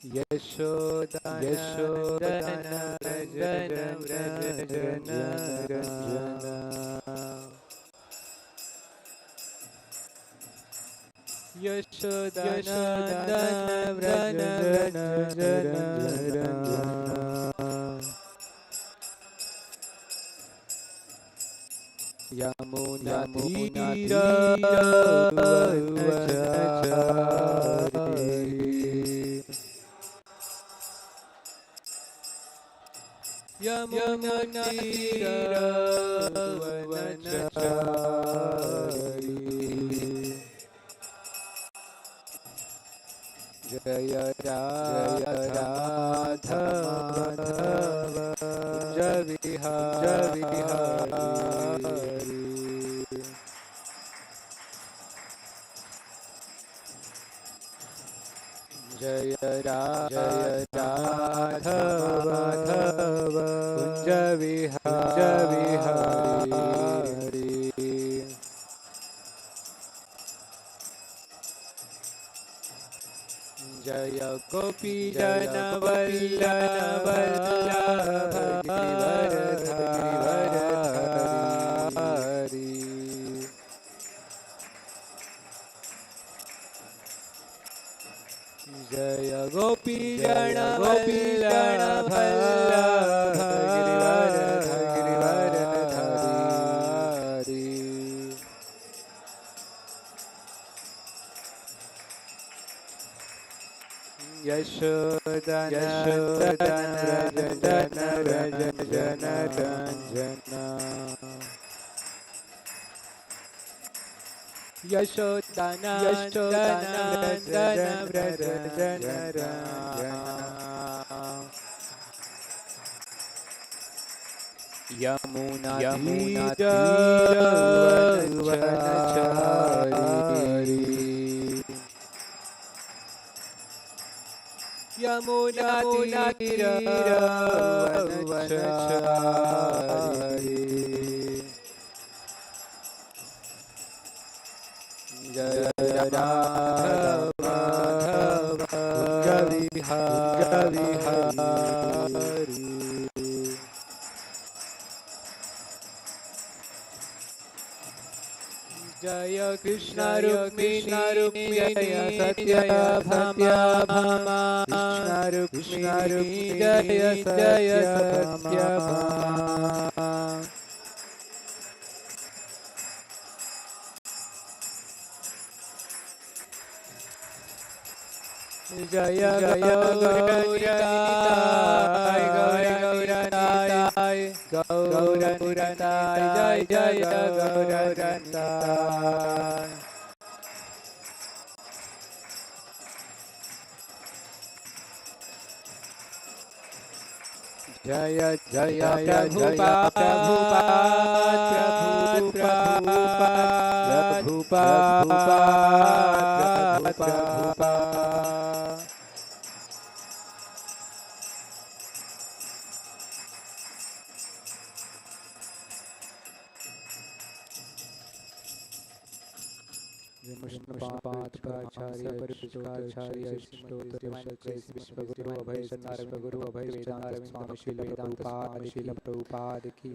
यशोदानन्दन व्रज रञ्जन यशोदानन्दन व्रज यमुनातीरवनचारी जय राधव जय विहारी जय राधव जय विहारी जय गोपी जन वल्लभ गिरिवरधारी जय गोपी जन वल्लभ गिरिवरधारी यशोदानन्दन रञ्जन यशोदानन्दन व्रज यमुनातीरवनचारी यमुनातीरवनचारी जय राधव जय विहारी जय कृष्ण रुक्मिणी सत्यभामा कृष्ण रुक्मिणी जय सत्यभामा जय गौरनिताय गौरनिताय जय गौरनिताय जय जय प्रभुपाद विष्णुपादाचार्य परिष्काचार्य विश्वगुरु अभय विश्वगुरु अभय वेदांत स्वामी शील प्रभुपाद की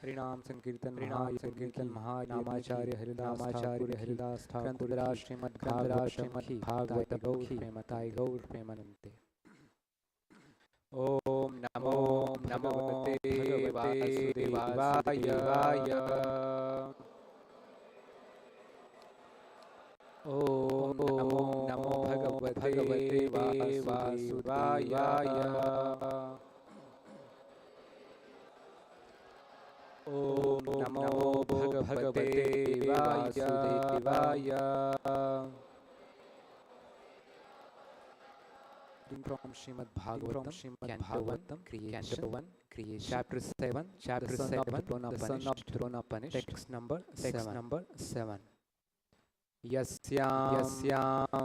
हरिनाम संकीर्तन महानामाचार्य हरिदास ठाकुर श्रीमद्-भागवत गौर प्रेमताय गौर प्रेमानंदे। ओम नमो भगवते वासुदेवाय। ओम नमो भगवते वासुदेवाय। ओम नमो भगवते वासुदेवाय। From Srimad-Bhagavatam, creation, chapter 7, the son of Dronapanish, text number 7. Yasyam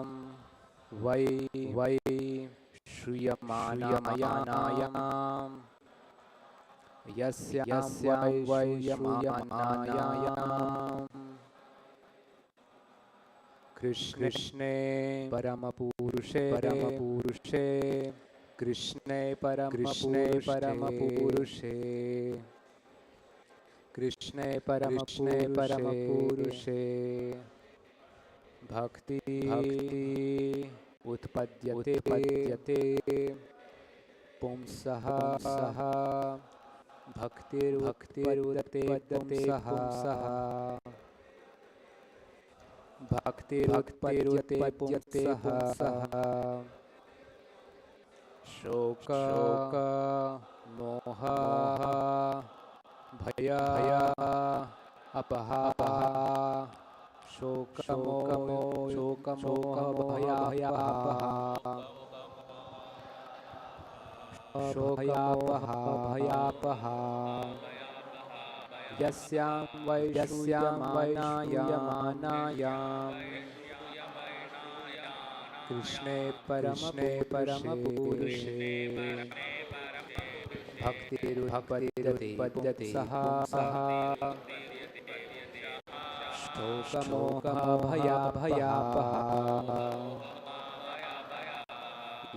vai shriyamanayam yasyam vai shriyamanayam कृष्णे परमपुरुषे कृष्णे परमपुरुषे कृष्णे परमपुरुषे भक्ति उत्पद्यते पुंसः भक्तिरुत्पद्यते भक्तिरुत्पद्यते पुंसः शोक मोह भय अपः भयापः यस्यां वैश्रूयमानायां कृष्णे परमपुरुषे भक्तिरुत्पद्यते पुंसः शोकमोहभयापः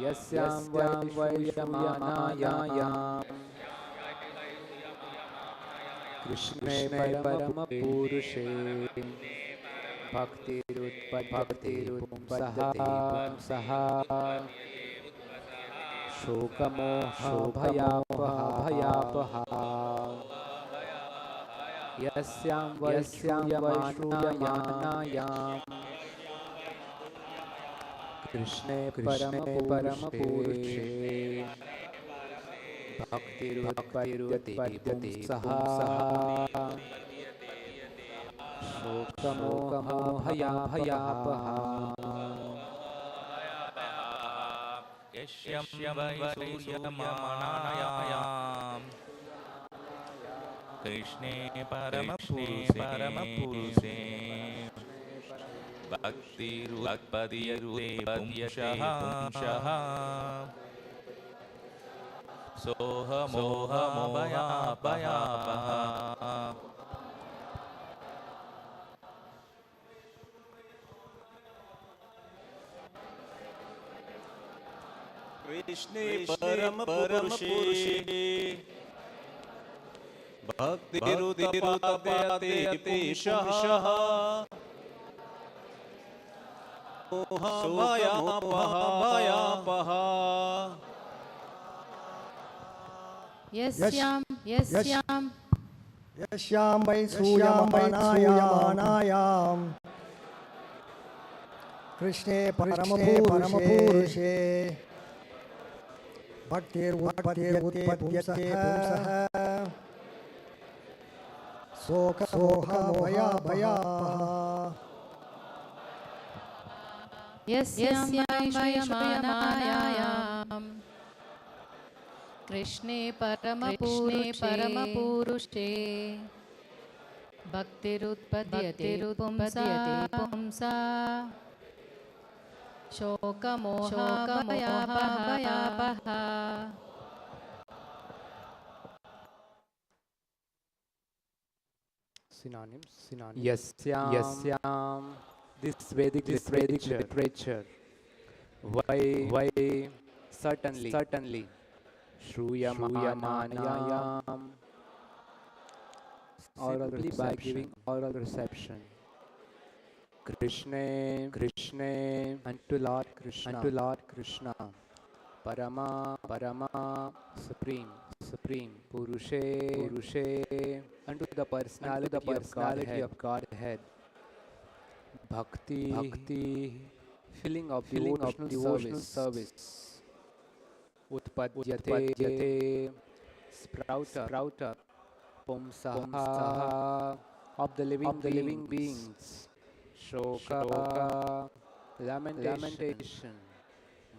यस्यां वैश्रूयमानायां कृष्णे परमपुरुषे भक्तिरुत्पद्यते पुंसः शोकमोहभयापः यस्यां वैश्रूयमानायां कृष्णे परमपुरुषे भक्तिरुत्पद्यते पुंसः शोकमोहभयापः यस्यां वैश्रूयमानायां कृष्णे परमपुरुषे भक्तिरुत्पद्यते पुंसः सोहमोहभयापः कृष्णे परमपुरुषे भक्तिरुत्पद्यते पुंसः मोहभयापः यस्यां वैश्रूयमानायां कृष्णे परमपुरुषे भक्तिरुत्पद्यते पुंसः शोकमोहभयापः यस्यां वैश्रूयमानायां कृष्णे परमपुरुषे भक्तिरुत्पद्यते पुंसा शोकमोहभयापः synonyms yasyam this Vedic literature why certainly Shruyamanayam oral by giving oral reception Krishna unto Lord Krishna Parama supreme Purushe unto the personality of Godhead Bhakti filling of devotional service Utpadyate sprout up Pumsaha of the living beings Shoka lamentation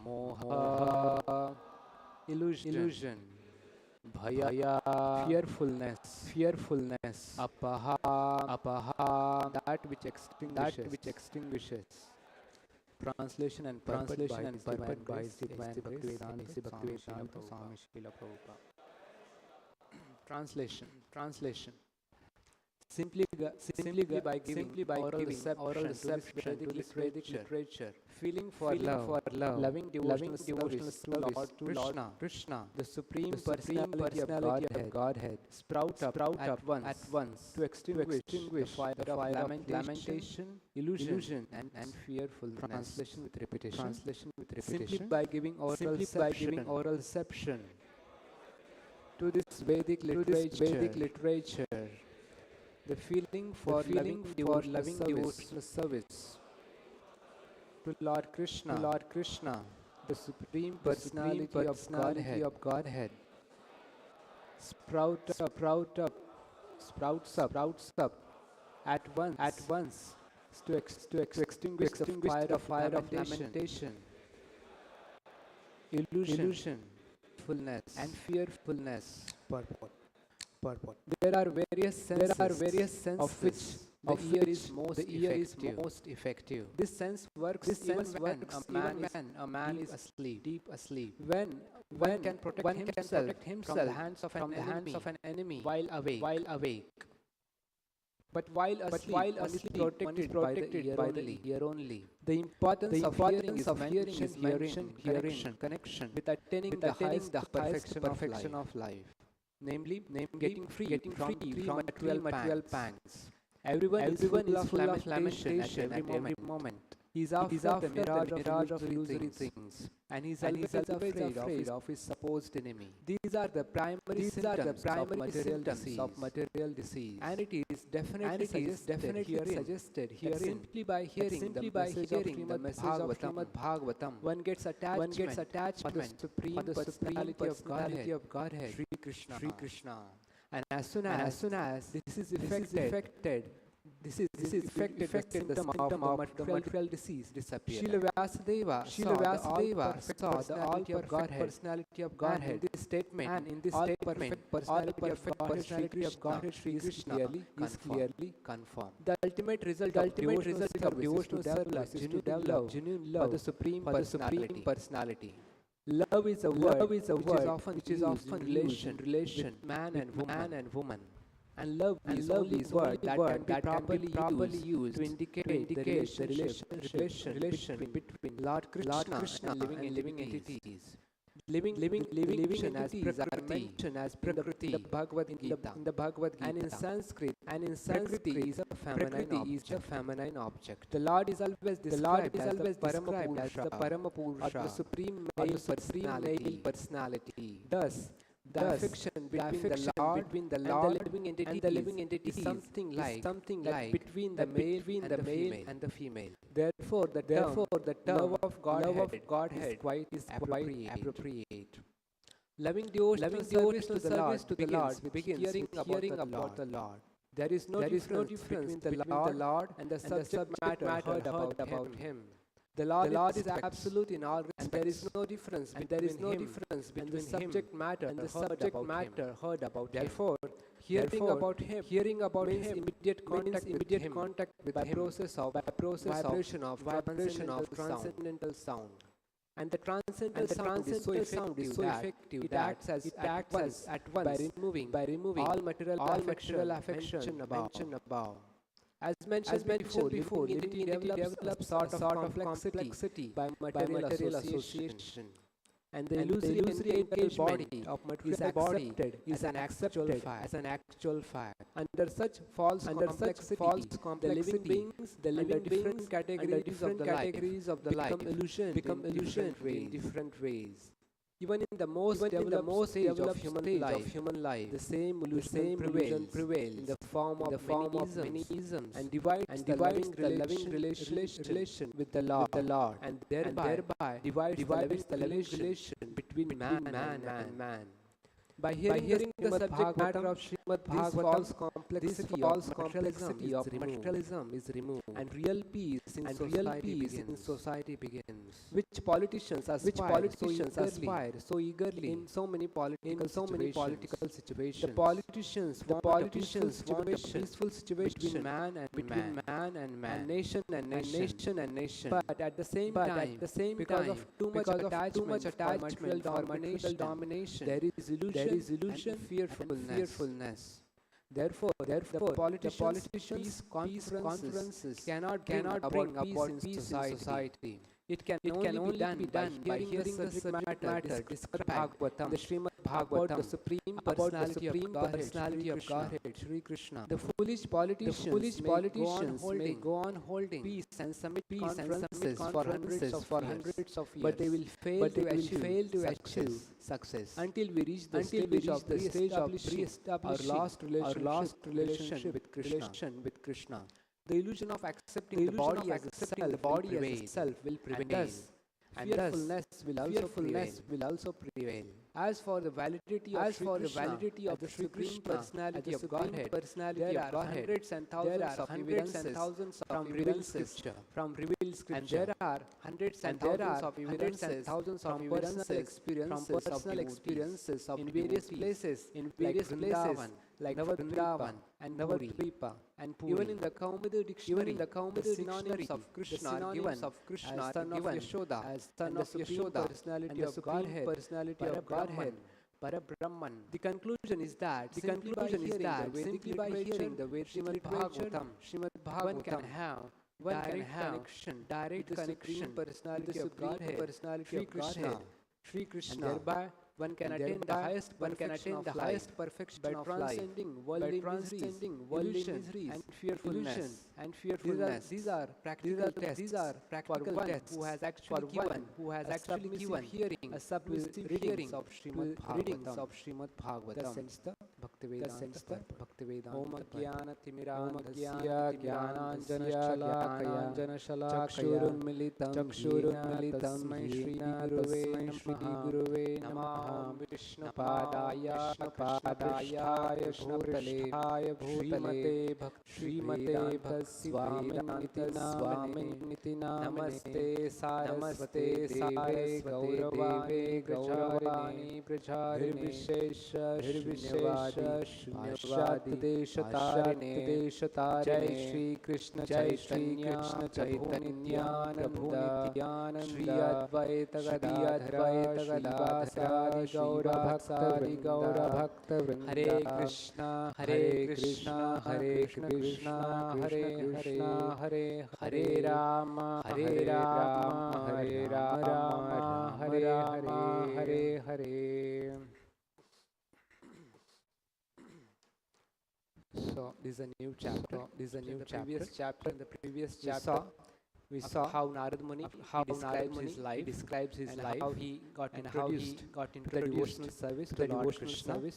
Moha illusion Bhaya fearfulness Apaha that which extinguishes Translation and purport by Divine Bhaktivedanta Swami Srila Prabhupada. Translation simply by giving oral reception to this Vedic literature, feeling for love, loving devotional service to Lord Krishna, the supreme personality of Godhead, sprout up at once to extinguish the fire of lamentation, illusion, and fearfulness. Translation with repetition. Simply by giving oral reception to this Vedic literature, the feeling for loving devotional service to Lord Krishna, the supreme personality of Godhead, sprouts up at once to extinguish the fire of lamentation, illusion, and fearfulness. Purport. There are various senses of which the ear is most effective. This sense works even when a man is deep asleep. When one can protect himself from the hands of an enemy while awake. But while asleep, one is protected by the ear only. The importance of hearing is mentioned in connection with attaining the highest perfection of life. Namely getting free from material pangs. Everyone is full of lamentation at every moment. He is after the mirage of illusory things, and he is always afraid of his supposed enemy. These are the primary symptoms of material disease, and it is definitely suggested here simply by hearing the message of Srimad-Bhagavatam, one gets attachment on the supreme personality of Godhead, Sri Krishna. And as soon as this is affected, this is affected the symptom of material disease disappears. Srila Vyasadeva saw the all-perfect personality of Godhead. In this statement, personality of Godhead Sri Krishna is clearly confirmed. The ultimate result of devotional service is to develop genuine love for the supreme personality. Love is a word which is often used in relation with man and woman. And love is only a word that can be properly used to indicate the relation between Lord Krishna and living entities. Living entities are mentioned as Prakriti in the Bhagavad Gita. And in Sanskrit, Prakriti is a feminine object. The Lord is always described as the Paramapurusha, or the supreme male personality. Thus, the affection between the Lord and the living entity is something like between the male and the female. Therefore, the term love of Godhead is quite appropriate. Loving devotional service to the Lord begins hearing about the Lord. There is no difference between the Lord and the subject matter heard about Him. The Lord is absolute in all respects. There is no difference between the subject matter and the subject matter heard about Him. Therefore, hearing about Him means immediate contact with Him by process of vibration of transcendental sound. And the transcendental sound is so effective it acts at once by removing all material affection mentioned above. As mentioned before, living develops sort of complexity by material association. And the illusory body of material body is an actual fact. Under such false complexity, the living beings, under different categories of the life become illusion in different ways. Even in the most developed stage of human life, the same illusion prevails in the form of many isms and divides the loving relation with the Lord, and thereby divides the loving relation between man and man. By hearing the subject matter of Srimad-Bhagavatam, this false complexity of materialism is removed, and real peace in society begins. Which politicians aspire so eagerly in so many political situations. The politicians want a peaceful situation between man and man, nation and nation. But at the same time, because of too much attachment for material domination, there is illusion and fearfulness. Therefore, the politicians' peace conferences cannot bring about peace in society. It can only be done by hearing the subject matter described in the Srimad-Bhagavatam about the Supreme Personality of Godhead, Shri Krishna. The foolish politicians may go on holding peace and summit conferences for hundreds of years, but they will fail to achieve success until we reach the stage of pre-establishing our lost relationship with Krishna. The illusion of accepting the body as a self will prevail. And fearfulness will also prevail. As for the validity of the Supreme Personality of Godhead, there are hundreds and thousands of revealed scripture. And there are hundreds and thousands of personal experiences of in various places, like Vrindavan and Navadvipa and Puri. Even in the Kaumudi dictionary, the synonyms of Krishna are given as son of Yashoda, as son of Yashoda, personality of Godhead, Parabrahman. The conclusion is that simply by hearing the Vedic Srimad-Bhagavatam, one can have direct connection personality of Godhead, Shri Krishna. And thereby one can attain the highest perfection by transcending worldly miseries and fearfulness. These are practical tests for one who has actually given hearing a submissive readings of Srimad-Bhagavatam. Thus ends the Bhaktivedanta. Om Jnana-timirandhasya Jnananjana-shalakaya Chakshurunmilitam Tasmai Shri Guruve Namaha. Vishnupadaya Bhutale Srimate Bhakti Namaste Saraswate Gauravani Pracharine Nirvishesha Shunyavadi Jai Shri Krishna Chaitanya Prabhu Shri Advaita Gadadhara Gaura Bhakta Vrinda. Hare Krishna Hare Krishna Hare Rama Hare Rama Hare. So this is a new chapter. In the previous chapter, we saw how Narad Muni describes his life, how he got introduced to the devotional service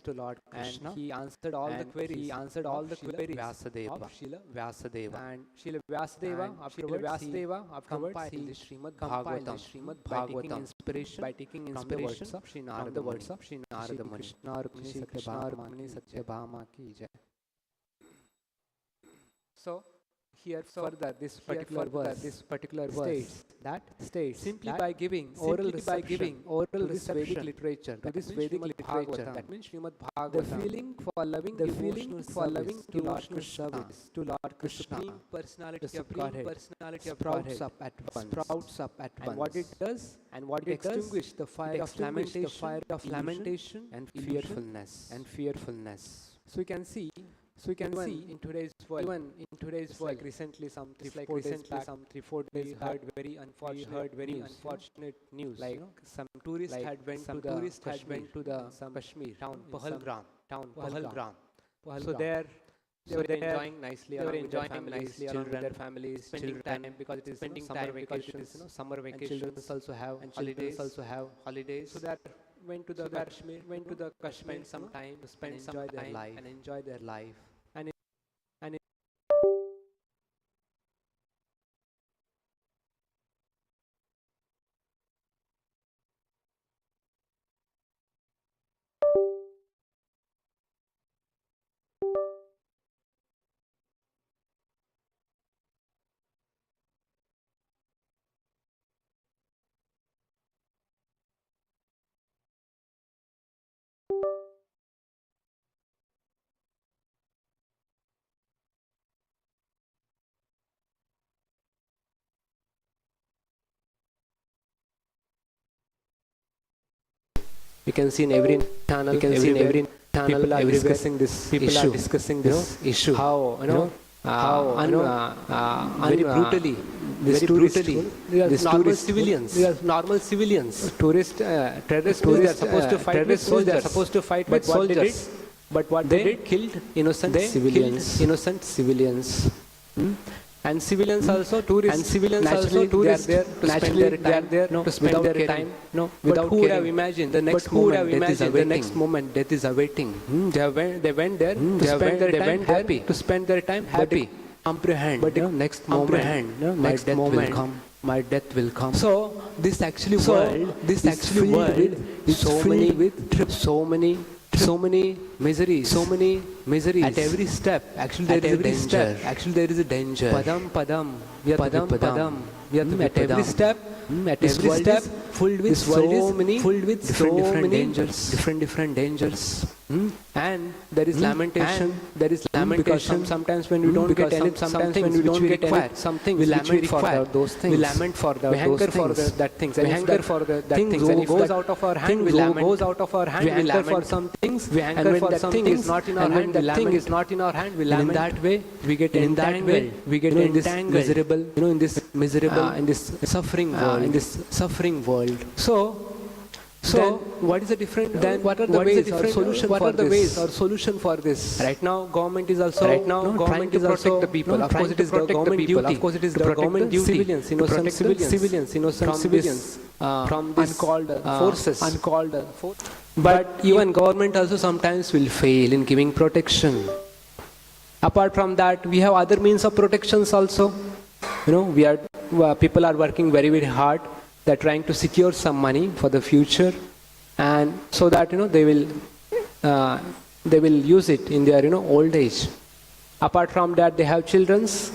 to Lord Krishna, and he answered all the queries of Srila Vyasadeva. And Srila Vyasadeva afterwards he compiled the Srimad-Bhagavatam by taking inspiration from the words of Sri Narada Muni. Krishna Rukmini Satyabhama ki jai. So here further this particular verse states simply by giving oral reception to this Vedic literature, that means Srimad-Bhagavatam, the feeling for loving to Lord Krishna, Supreme Personality of Godhead, sprouts up at once. And what it does, it extinguishes the fire of lamentation and fearfulness. So we can see in today's world, like recently some 3-4 days, we heard very unfortunate news. Like some tourists had went to the Kashmir town Pahalgram. So they were enjoying nicely with their families, spending time because it is summer vacation. Children also have holidays. So that went to the Kashmir some time to enjoy their life. You can see in every channel, people are discussing this issue. People are discussing this issue. How very brutally, these normal civilians. They are normal civilians. Terrorists. They are supposed to fight with soldiers. They are supposed to fight with soldiers. But what they did, killed innocent civilians. And civilians also, tourists. And civilians also, tourists. They are there to spend their time. Without who would have imagined the next moment death is awaiting. They went there to spend their time happy. To spend their time happy. But next moment, my death will come. So this world is filled with so many miseries. At every step, actually there is a danger. Padam, at every step, filled with so many different dangers. And there is lamentation. Because sometimes when we don't get something, when we don't get something, we lament for those things. We lament for those things. We hanker for that things. We hanker for that things. And if goes out of our hand, we lament. We hanker for some things. We hanker for some things. Is not in our hand. That thing is not in our hand. We lament. In that way, we get entangled. We get in this miserable, in this suffering world. So what is the different? Then what are the ways or solution for this? Right now, government is also trying to protect the people. Of course, it is the government duty. Of course, it is the government duty. Civilians, innocent civilians, from these uncalled forces. But even government also sometimes will fail in giving protection. Apart from that, we have other means of protections also. People are working very, very hard. They're trying to secure some money for the future, and so that they will use it in their old age. Apart from that, they have children's.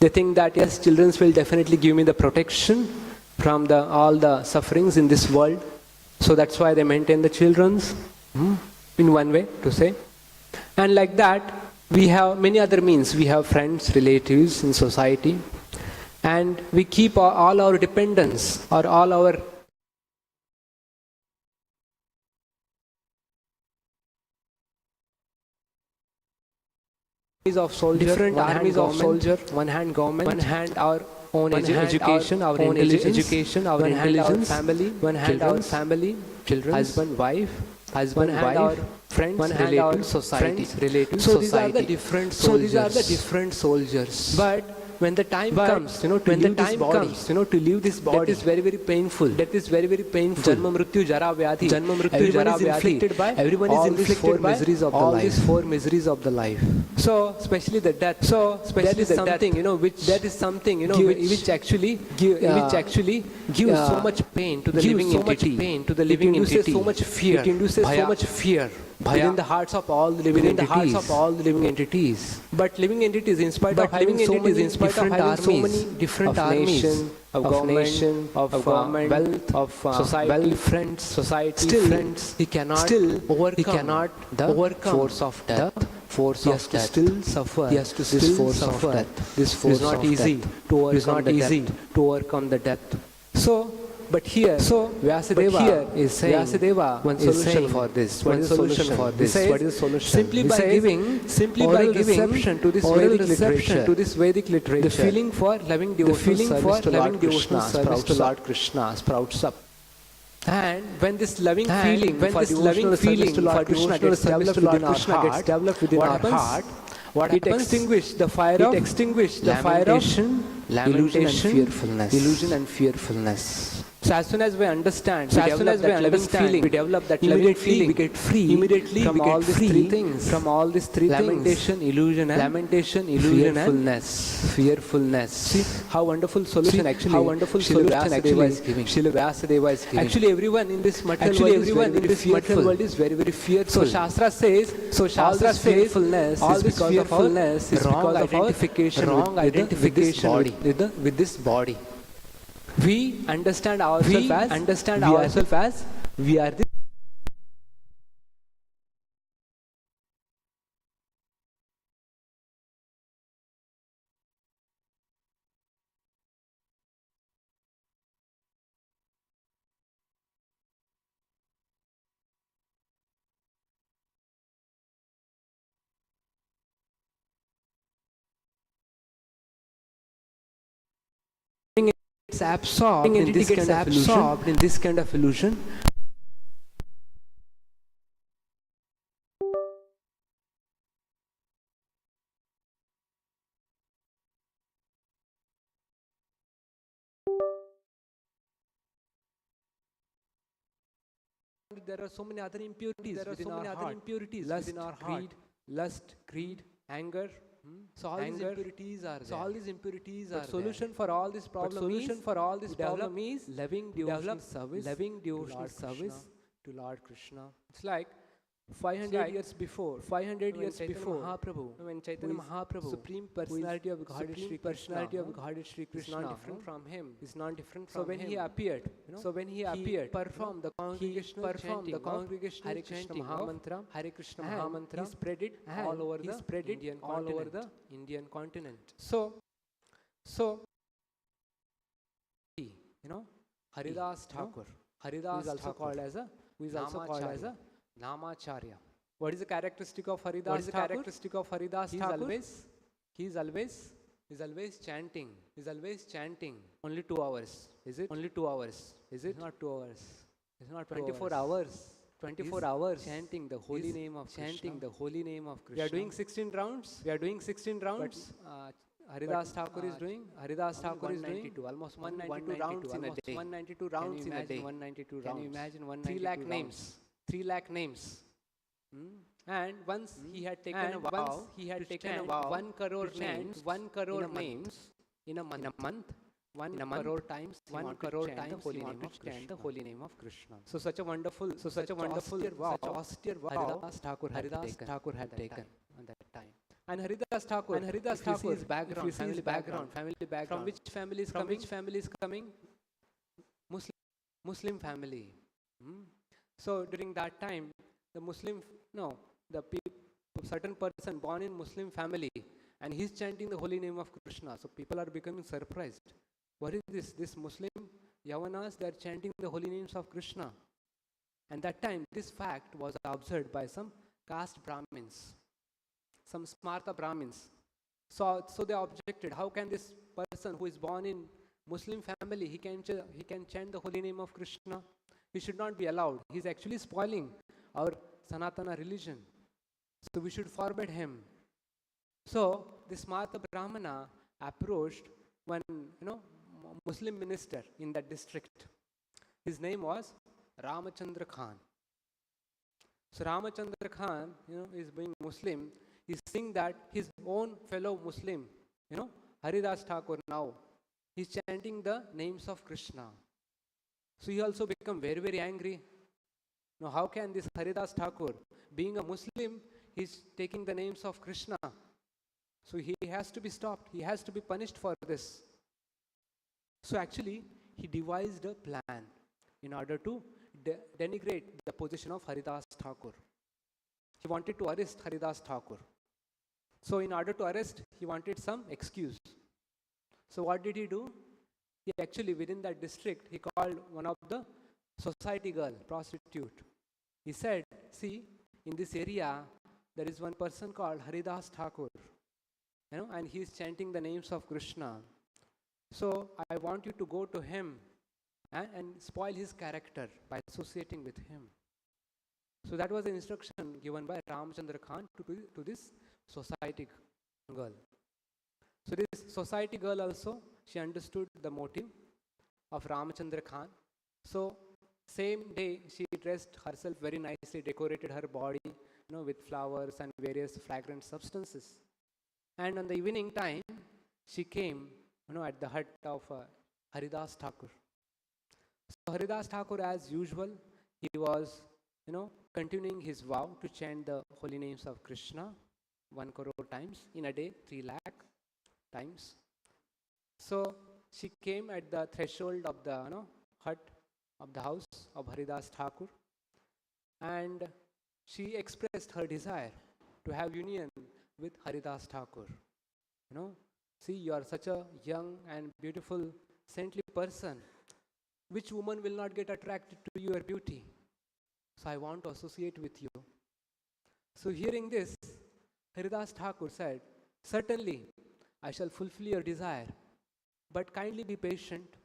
They think that yes, children's will definitely give me the protection from all the sufferings in this world. So that's why they maintain the children's in one way to say. And like that, we have many other means. We have friends, relatives in society. And we keep all our dependence or all our different armies of soldier, one hand government, one hand our own education, our intelligence, one hand our family, children, husband, wife, our friends, relatives, society. So these are the different soldiers. But when the time comes, to leave this body, that is very, very painful. Janma mrityu jara vyadhi. Everyone is inflicted by all these four miseries of the life. So especially the death. That is something which actually gives so much pain to the living entity. So much fear. It induces so much fear. Within the hearts of all the living entities. But living entities, in spite of having so many different armies of government, wealth, of society, friends, he cannot overcome the force of death. He has to still suffer. This force of death. This force is not easy to overcome the death. But here, Vyasadeva is saying one solution for this. What is the solution? Simply by giving reception to this Vedic literature, the feeling for loving devotional service to Lord Krishna sprouts up. And when this loving feeling for devotional service to Lord Krishna gets developed within our heart, it extinguishes the fire of lamentation, illusion and fearfulness. So as soon as we understand, we develop that loving feeling, we get free immediately from all these three things. Lamentation, illusion and fearfulness. See how wonderful solution Srila Vyasadeva is giving. Actually everyone in this material world is very, very fearful. So Shastra says all this fearfulness is because of wrong identification with this body. We understand ourselves as we are this absorbed in this kind of illusion. There are so many other impurities within our heart. Lust, greed, anger. So all these impurities are there. Solution for all this problem is loving devotional service to Lord Krishna. It's like 500 years before, Mahaprabhu, when Chaitanya Mahaprabhu, Supreme Personality of Godhead Shri Krishna, is not different from him. So when he appeared, he performed the congregational chanting of Hare Krishna Mahamantra. He spread it all over the Indian continent. So Haridas Thakur, who is also called as a Namacharya. What is the characteristic of Haridas Thakur? He is always chanting. Only 2 hours. Is it? Only 2 hours. Is it? Not 2 hours. It's not 24 hours. 24 hours chanting the holy name of Krishna. We are doing 16 rounds. But Haridas Thakur is doing almost 192 rounds in a day. 192 rounds in a day. Can you imagine 192 rounds? 3 lakh names. And once he had taken a vow to 1 crore names in a month, 1 crore times he wanted to chant the holy name of Krishna. So such a wonderful vow Haridas Thakur had taken at that time. And Haridas Thakur, if you see his background, family background. From which family is coming? Muslim family. So during that time, certain person born in Muslim family, and he's chanting the holy name of Krishna. So people are becoming surprised. What is this? This Muslim Yavanas, they are chanting the holy names of Krishna. And that time, this fact was observed by some caste Brahmins, some Smarta Brahmins. So they objected, how can this person who is born in Muslim family, he can chant the holy name of Krishna? He should not be allowed. He's actually spoiling our Sanatana religion. So we should forbid him. So this Smarta Brahmana approached one Muslim minister in that district. His name was Ramachandra Khan. So Ramachandra Khan, is being Muslim, is seeing that his own fellow Muslim, Haridas Thakur now, he's chanting the names of Krishna. So he also become very, very angry. Now how can this Haridas Thakur, being a Muslim, he's taking the names of Krishna? So he has to be stopped. He has to be punished for this. So actually, he devised a plan in order to denigrate the position of Haridas Thakur. He wanted to arrest Haridas Thakur. So in order to arrest, he wanted some excuse. So what did he do? He actually, within that district, he called one of the society girl, prostitute. He said, see, in this area, there is one person called Haridas Thakur, and he is chanting the names of Krishna. So I want you to go to him and spoil his character by associating with him. So that was the instruction given by Ramachandra Khan to this society girl. So this society girl also, she understood the motive of Ramachandra Khan. So same day, she dressed herself very nicely, decorated her body, with flowers and various fragrant substances. And on the evening time, she came, at the hut of Haridas Thakur. So Haridas Thakur, as usual, he was, continuing his vow to chant the holy names of Krishna 1 crore times in a day, 3 lakh times. So she came at the threshold of the hut of the house of Haridas Thakur, and she expressed her desire to have union with Haridas Thakur. See, you are such a young and beautiful, saintly person. Which woman will not get attracted to your beauty? So I want to associate with you. So hearing this, Haridas Thakur said, certainly, I shall fulfill your desire, but kindly be patient.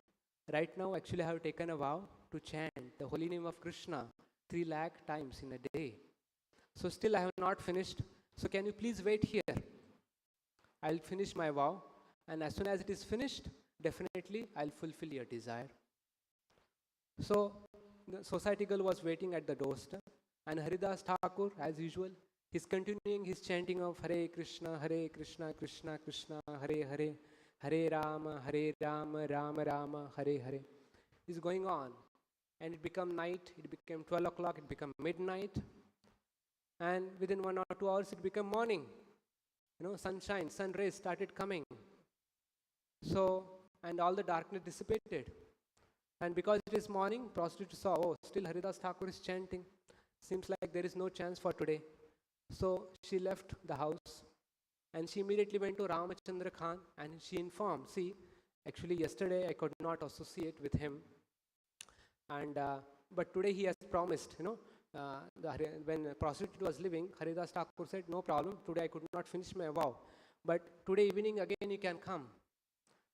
Right now, actually, I have taken a vow to chant the holy name of Krishna 3 lakh times in a day. So still I have not finished. So can you please wait here? I'll finish my vow, and as soon as it is finished, definitely I'll fulfill your desire. So the society girl was waiting at the doorstep, and Haridas Thakur, as usual, he's continuing his chanting of Hare Krishna, Krishna Krishna, Hare Hare, Hare Rama, Rama Rama, Hare Hare. He's going on, and it became night, it became 12 o'clock, it became midnight, and within 1 or 2 hours it became morning. Sunshine, sun rays started coming. So, and all the darkness dissipated. And because it is morning, prostitute saw, oh, still Haridas Thakur is chanting. Seems like there is no chance for today. So she left the house, and she immediately went to Ramachandra Khan, and she informed, see, actually yesterday I could not associate with him, and but today he has promised, when the prostitute was leaving, Haridas Thakur said, no problem, today I could not finish my vow, but today evening again you can come.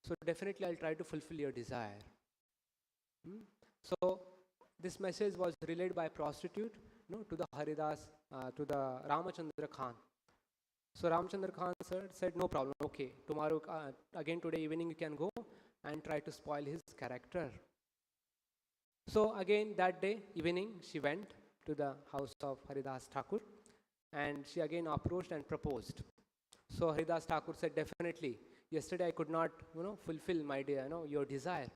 So definitely I'll try to fulfill your desire. So this message was relayed by prostitute, to the Haridas, to the Ramachandra Khan. So Ramachandra Khan said, no problem, okay, tomorrow, again today evening you can go and try to spoil his character. So again that day evening she went to the house of Haridas Thakur, and she again approached and proposed. So Haridas Thakur said, definitely, yesterday I could not, fulfill my your desire.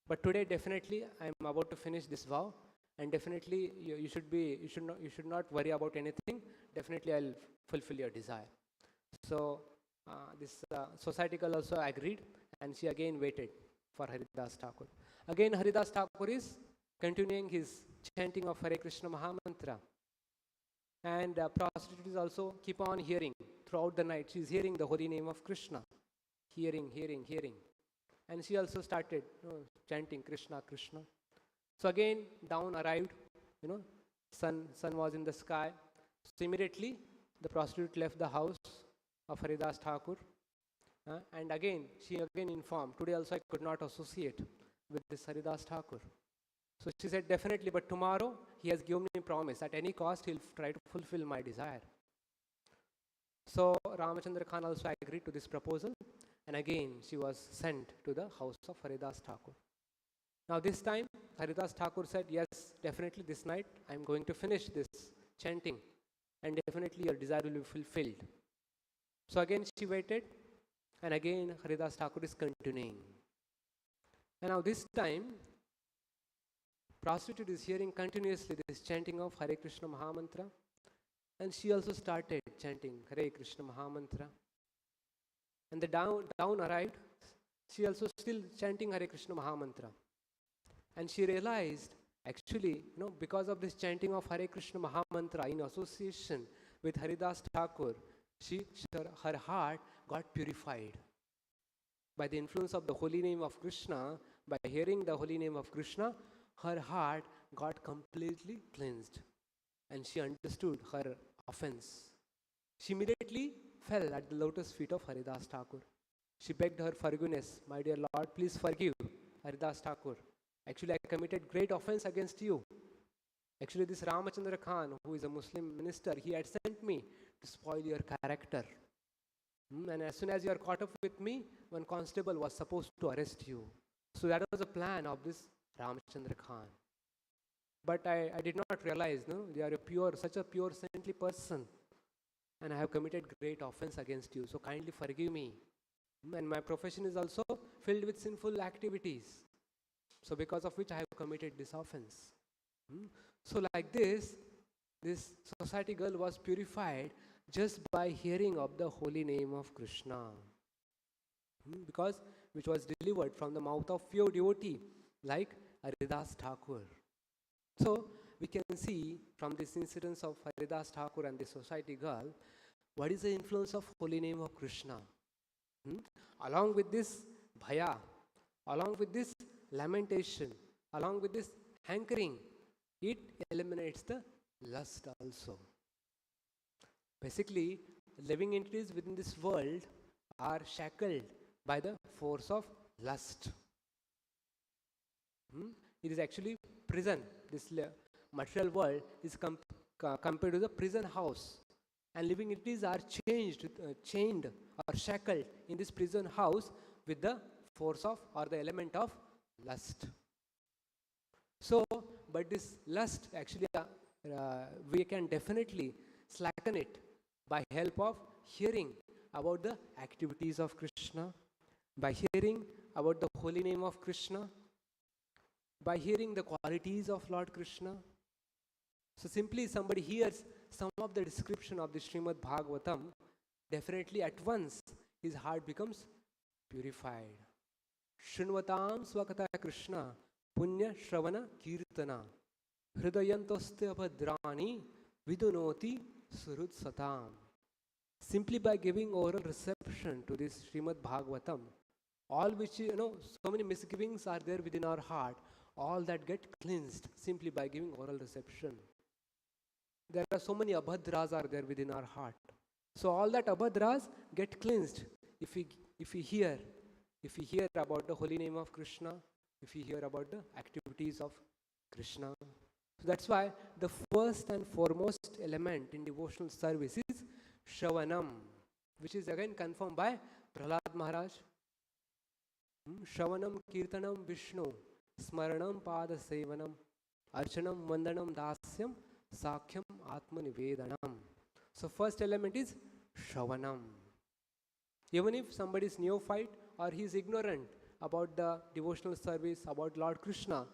But today definitely I am about to finish this vow, and definitely you should not worry about anything. Definitely I'll fulfill your desire. So this society girl also agreed, and she again waited for Haridas Thakur. Again Haridas Thakur is continuing his chanting of Hare Krishna Mahamantra. And prostitute is also keep on hearing throughout the night. She is hearing the holy name of Krishna. Hearing. And she also started chanting Krishna, Krishna. So again, dawn arrived, sun was in the sky. So immediately, the prostitute left the house of Haridas Thakur. And again, she informed, today also I could not associate with this Haridas Thakur. So she said, definitely, but tomorrow he has given me a promise. At any cost, he'll try to fulfill my desire. So Ramachandra Khan also agreed to this proposal. And again, she was sent to the house of Haridas Thakur. Now this time, Haridas Thakur said, yes, definitely this night, I'm going to finish this chanting. And definitely your desire will be fulfilled. So again, she waited. And again, Haridas Thakur is continuing. And now this time, prostitute is hearing continuously this chanting of Hare Krishna Mahamantra. And she also started chanting Hare Krishna Mahamantra. And the dawn arrived, she also still chanting Hare Krishna Mahamantra. And she realized, actually, because of this chanting of Hare Krishna Mahamantra in association with Haridas Thakur, her heart got purified. By the influence of the holy name of Krishna, by hearing the holy name of Krishna, her heart got completely cleansed. And she understood her offense. She immediately fell at the lotus feet of Haridas Thakur. She begged her forgiveness. My dear Lord, please forgive Haridas Thakur. Actually, I committed great offense against you. Actually, this Ramachandra Khan, who is a Muslim minister, he had sent me to spoil your character. And as soon as you are caught up with me, one constable was supposed to arrest you. So that was a plan of this Ramachandra Khan. But I did not realize, you are such a pure, saintly person. And I have committed great offense against you. So kindly forgive me. And my profession is also filled with sinful activities. So because of which I have committed this offense. So like this society girl was purified just by hearing of the holy name of Krishna. Because which was delivered from the mouth of pure devotee like Haridas Thakur. So we can see from this incidence of Haridas Thakur and the society girl, what is the influence of holy name of Krishna? Along with this bhaya, along with this lamentation, along with this hankering, it eliminates the lust also. Basically, living entities within this world are shackled by the force of lust. It is actually prison. This material world is compared to the prison house. And living entities are chained or shackled in this prison house with the force of or the element of lust. So, but this lust actually, we can definitely slacken it by help of hearing about the activities of Krishna, by hearing about the holy name of Krishna, by hearing the qualities of Lord Krishna. So simply somebody hears some of the description of the Srimad-Bhagavatam, definitely at once his heart becomes purified. Shrunvatam swakata Krishna punya shravana kirtana hridayantoste abhadrani vidunoti surut satam. Simply by giving oral reception to this Srimad-Bhagavatam, all which, so many misgivings are there within our heart, all that get cleansed simply by giving oral reception. There are so many abhadras are there within our heart. So all that abhadras get cleansed if we hear about the holy name of Krishna, if we hear about the activities of Krishna. So that's why the first and foremost element in devotional service is Shravanam, which is again confirmed by Prahlad Maharaj. Shravanam Kirtanam Vishnu Smaranam Pada Sevanam Archanam Vandanam Dasyam Sakhyam Atma Nivedanam. So first element is Shravanam. Even if somebody is neophyte or he is ignorant about the devotional service, about Lord Krishna,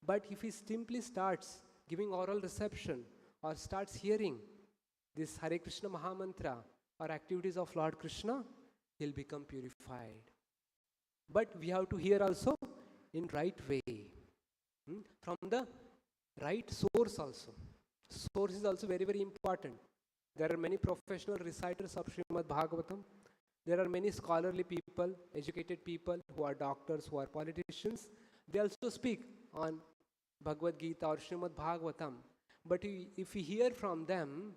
but if he simply starts giving oral reception or starts hearing this Hare Krishna Mahamantra or activities of Lord Krishna, he'll become purified. But we have to hear also in right way, from the right source also. Source is also very, very important. There are many professional reciters of Srimad-Bhagavatam. There are many scholarly people, educated people who are doctors, who are politicians. They also speak on Bhagavad Gita or Srimad-Bhagavatam. But if we hear from them,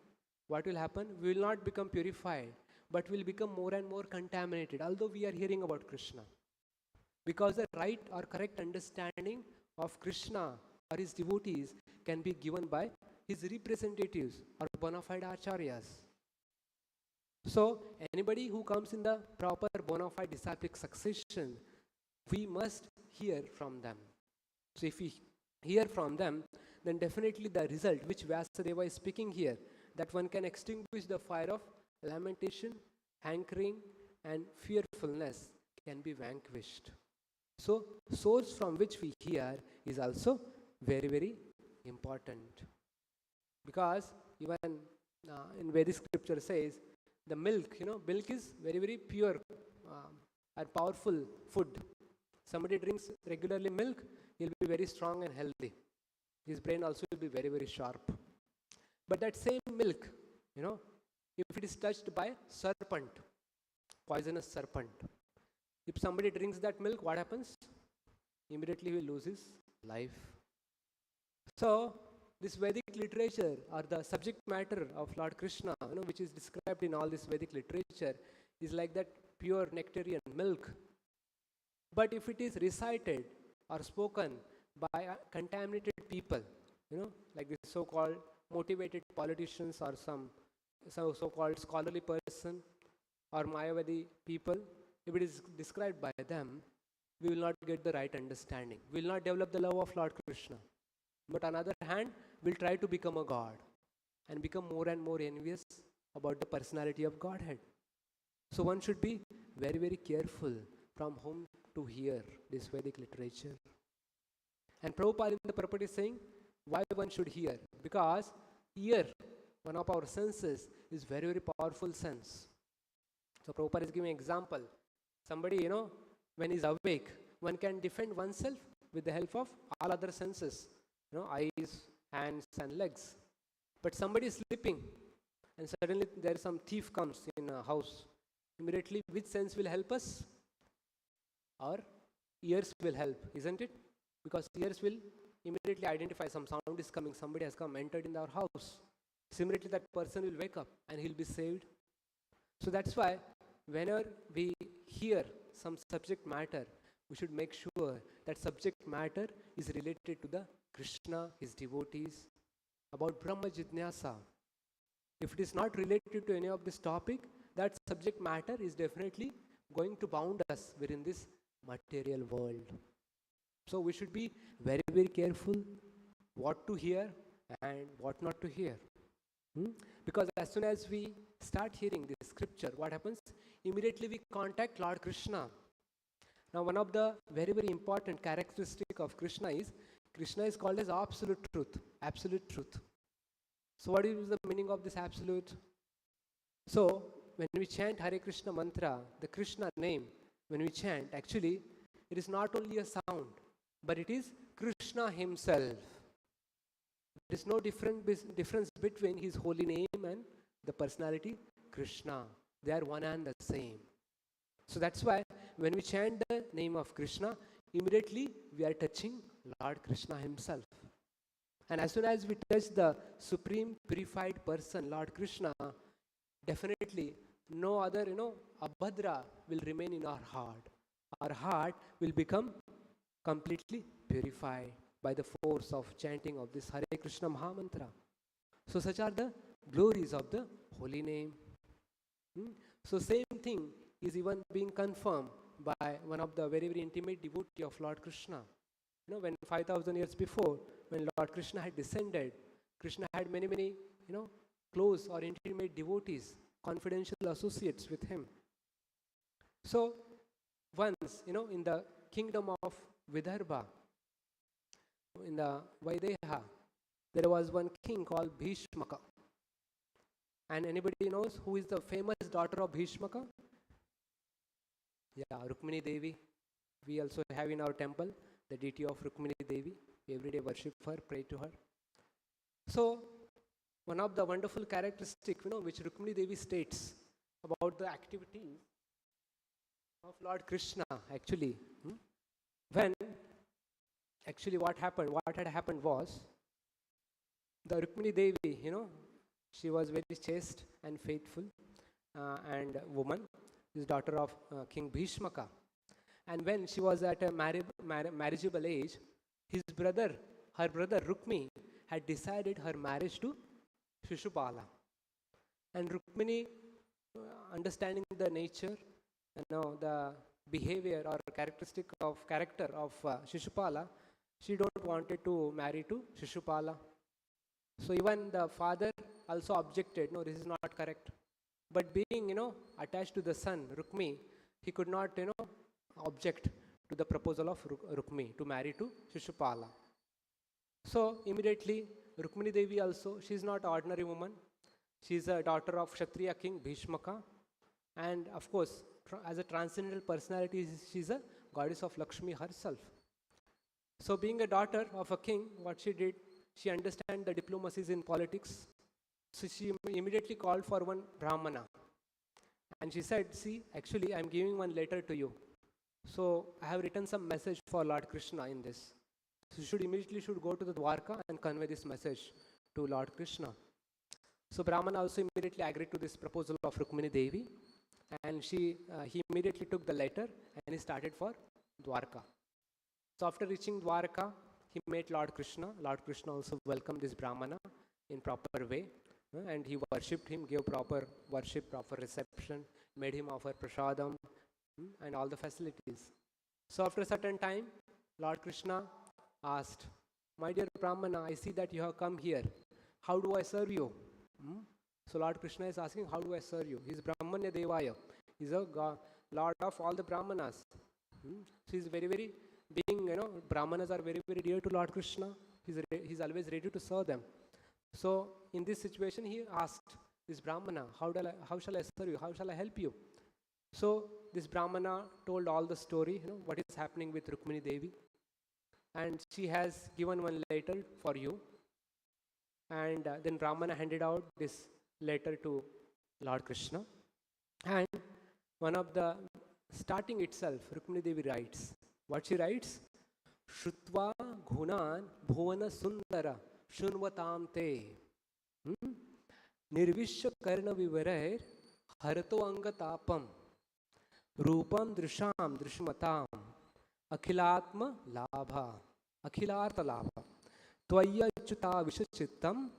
what will happen? We will not become purified, but will become more and more contaminated, although we are hearing about Krishna. Because the right or correct understanding of Krishna or his devotees can be given by his representatives or bona fide acharyas. So, anybody who comes in the proper bona fide disciplic succession, we must hear from them. So, if we hear from them, then definitely the result which Vyasadeva is speaking here, that one can extinguish the fire of lamentation, hankering, and fearfulness can be vanquished. So, source from which we hear is also very, very important. Because even in Vedic scripture says, the milk, milk is very, very pure and powerful food. Somebody drinks regularly milk, he'll be very strong and healthy. His brain also will be very, very sharp. But that same milk, if it is touched by serpent, poisonous serpent, if somebody drinks that milk, what happens? Immediately he will lose his life. So, this Vedic literature or the subject matter of Lord Krishna, which is described in all this Vedic literature, is like that pure nectarian milk. But if it is recited or spoken by contaminated people, like this so-called motivated politicians or some so-called scholarly person or Mayavadi people, if it is described by them, we will not get the right understanding. We will not develop the love of Lord Krishna. But on the other hand, we'll try to become a god and become more and more envious about the personality of Godhead. So one should be very, very careful from whom to hear this Vedic literature. And Prabhupada in the purport is saying why one should hear. Because ear, one of our senses, is very, very powerful sense. So Prabhupada is giving an example. Somebody, when he's awake, one can defend oneself with the help of all other senses. Eyes, hands and legs. But somebody is sleeping and suddenly there is some thief comes in a house. Immediately, which sense will help us? Our ears will help, isn't it? Because ears will immediately identify some sound is coming, somebody has come, entered in our house. Similarly, that person will wake up and he'll be saved. So that's why whenever we hear some subject matter, we should make sure that subject matter is related to the Krishna, his devotees, about Brahma Jidnyasa. If it is not related to any of this topic, that subject matter is definitely going to bound us within this material world. So we should be very, very careful what to hear and what not to hear. Because as soon as we start hearing this scripture, what happens? Immediately we contact Lord Krishna. Now, one of the very, very important characteristic of Krishna is called as absolute truth. Absolute truth. So what is the meaning of this absolute? So when we chant Hare Krishna mantra, the Krishna name, when we chant, actually it is not only a sound, but it is Krishna himself. There is no difference between his holy name and the personality Krishna. They are one and the same. So that's why when we chant the name of Krishna, immediately we are touching Lord Krishna himself. And as soon as we touch the supreme purified person, Lord Krishna, definitely no other, abhadra will remain in our heart. Our heart will become completely purified by the force of chanting of this Hare Krishna Mahamantra. So such are the glories of the holy name. So same thing is even being confirmed by one of the very, very intimate devotee of Lord Krishna. When 5,000 years before, when Lord Krishna had descended, Krishna had many, many, close or intimate devotees, confidential associates with him. So once, in the kingdom of Vidarbha, in the Vaideha, there was one king called Bhishmaka. And anybody knows who is the famous daughter of Bhishmaka? Yeah, Rukmini Devi. We also have in our temple the deity of Rukmini Devi. We every day worship her, pray to her. So one of the wonderful characteristics, which Rukmini Devi states about the activities of Lord Krishna, actually, when actually what had happened was, the Rukmini Devi, she was very chaste and faithful and woman, is daughter of King Bhishmaka. And when she was at a marriageable age, her brother Rukmi had decided her marriage to Shishupala. And Rukmini, understanding the nature, the behavior or character of Shishupala, she don't wanted to marry to Shishupala. So even the father also objected, no, this is not correct. But being, attached to the son, Rukmi, he could not, object to the proposal of Rukmi to marry to Shishupala. So immediately, Rukmini Devi also, she is not an ordinary woman. She is a daughter of Kshatriya king Bhishmaka. And of course, as a transcendental personality, she is a goddess of Lakshmi herself. So being a daughter of a king, what she did, she understand the diplomacies in politics. So she immediately called for one Brahmana. And she said, see, actually, I am giving one letter to you. So I have written some message for Lord Krishna in this. So you immediately should go to the Dwarka and convey this message to Lord Krishna. So Brahmana also immediately agreed to this proposal of Rukmini Devi. And he immediately took the letter and he started for Dwarka. So after reaching Dwarka, he met Lord Krishna. Lord Krishna also welcomed this Brahmana in proper way. And he worshipped him, gave proper worship, proper reception, made him offer prasadam and all the facilities. So after a certain time, Lord Krishna asked, my dear Brahmana, I see that you have come here. How do I serve you? So Lord Krishna is asking, how do I serve you? He is Brahmanya Devaya. He is a Lord of all the Brahmanas. So he is very, very, being, Brahmanas are very, very dear to Lord Krishna. He is always ready to serve them. So in this situation, he asked this Brahmana, how shall I serve you? How shall I help you? So this Brahmana told all the story, what is happening with Rukmini Devi. And she has given one letter for you. And then Brahmana handed out this letter to Lord Krishna. And one of the starting itself, Rukmini Devi writes. What she writes? Shrutva ghunan bhuvana sundara shunvatam te nirvishya karna vivarair harato angatapam rupam drisham drishmatam Akhilatma Labha. Akhilartha Labha. Tvaya Chuta Vishachittam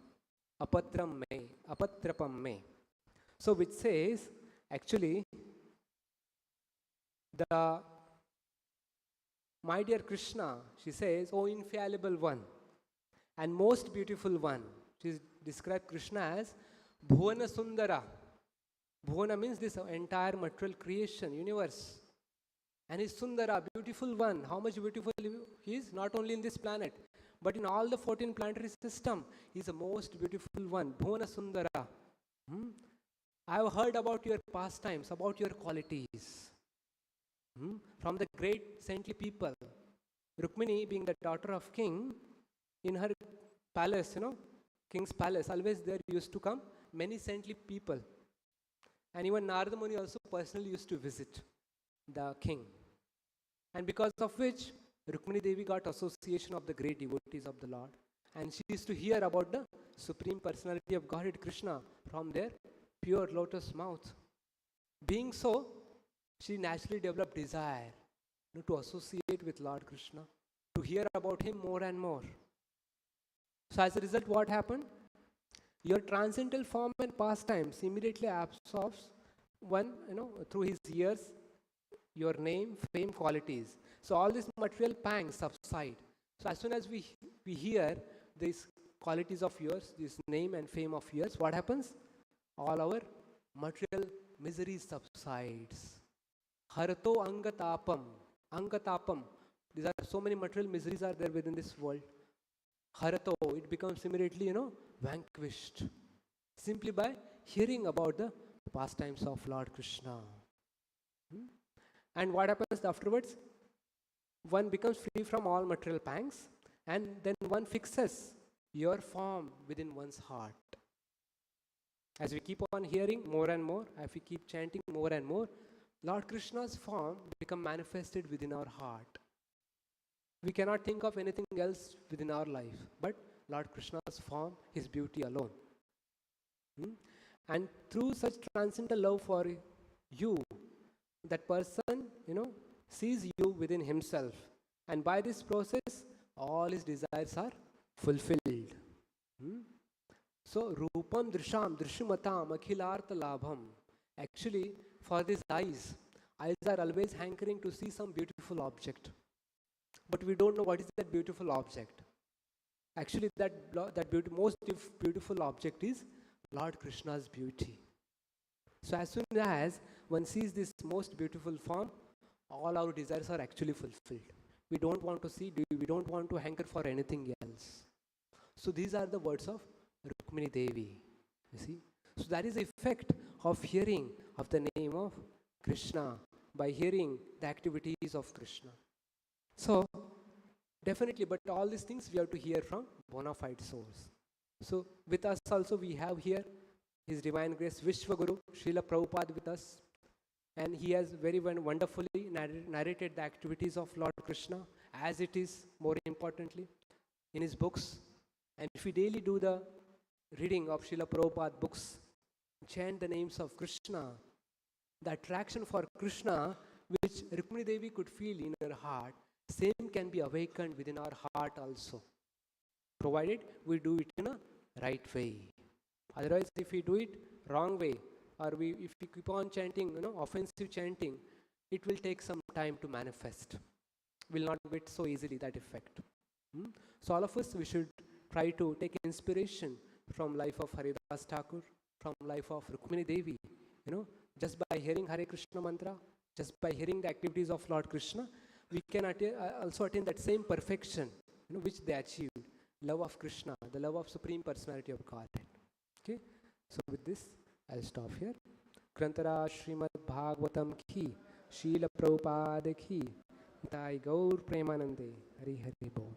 Apatram Me. Apatrapam Me. So which says, actually, the my dear Krishna, she says, oh infallible one and most beautiful one. She described Krishna as Bhuvana Sundara. Bhuvana means this entire material creation, universe. And he's Sundara, beautiful one. How much beautiful he is? Not only in this planet, but in all the 14 planetary system. He's the most beautiful one. Bhuvana Sundara. I have heard about your pastimes, about your qualities. From the great saintly people. Rukmini, being the daughter of king, in her palace, king's palace, always there used to come many saintly people. And even Narada Muni also personally used to visit the king. And because of which, Rukmini Devi got association of the great devotees of the Lord. And she used to hear about the Supreme Personality of Godhead Krishna from their pure lotus mouth. Being so, she naturally developed desire to associate with Lord Krishna, to hear about him more and more. So as a result, what happened? Your transcendental form and pastimes immediately absorbs one, through his ears, your name, fame, qualities. So all these material pangs subside. So as soon as we hear these qualities of yours, this name and fame of yours, what happens? All our material misery subsides. Harato angatapam. Angatapam. These are so many material miseries are there within this world. Harato, it becomes immediately, vanquished. Simply by hearing about the pastimes of Lord Krishna. And what happens afterwards? One becomes free from all material pangs, and then one fixes your form within one's heart. As we keep on hearing more and more, as we keep chanting more and more, Lord Krishna's form become manifested within our heart. We cannot think of anything else within our life, but Lord Krishna's form, his beauty alone. And through such transcendental love for you, that person, sees you within himself. And by this process, all his desires are fulfilled. So, Rupam Drisham, Drishumatam, Akhilartha Labham. Actually, for these eyes are always hankering to see some beautiful object. But we don't know what is that beautiful object. Actually, most beautiful object is Lord Krishna's beauty. So as soon as one sees this most beautiful form, all our desires are actually fulfilled. We don't want to see, we don't want to hanker for anything else. So these are the words of Rukmini Devi. You see? So that is the effect of hearing of the name of Krishna, by hearing the activities of Krishna. So, definitely, but all these things we have to hear from bona fide source. So, with us also we have here His Divine Grace Vishwaguru, Srila Prabhupada with us. And he has very wonderfully narrated the activities of Lord Krishna as it is, more importantly, in his books. And if we daily do the reading of Srila Prabhupada books, chant the names of Krishna, the attraction for Krishna which Rukmini Devi could feel in her heart, same can be awakened within our heart also, provided we do it in a right way. Otherwise, if we do it wrong way, or if we keep on chanting, offensive chanting, it will take some time to manifest. Will not get so easily that effect. So all of us, we should try to take inspiration from life of Haridas Thakur, from life of Rukmini Devi. Just by hearing Hare Krishna mantra, just by hearing the activities of Lord Krishna, we can also attain that same perfection, which they achieved. Love of Krishna, the love of Supreme Personality of Godhead. Okay, so with this, I'll stop here. Grantara Srimad-Bhagavatam ki, Srila Prabhupada ki, Nitai Gaur Premanande, Hari Hari Bol.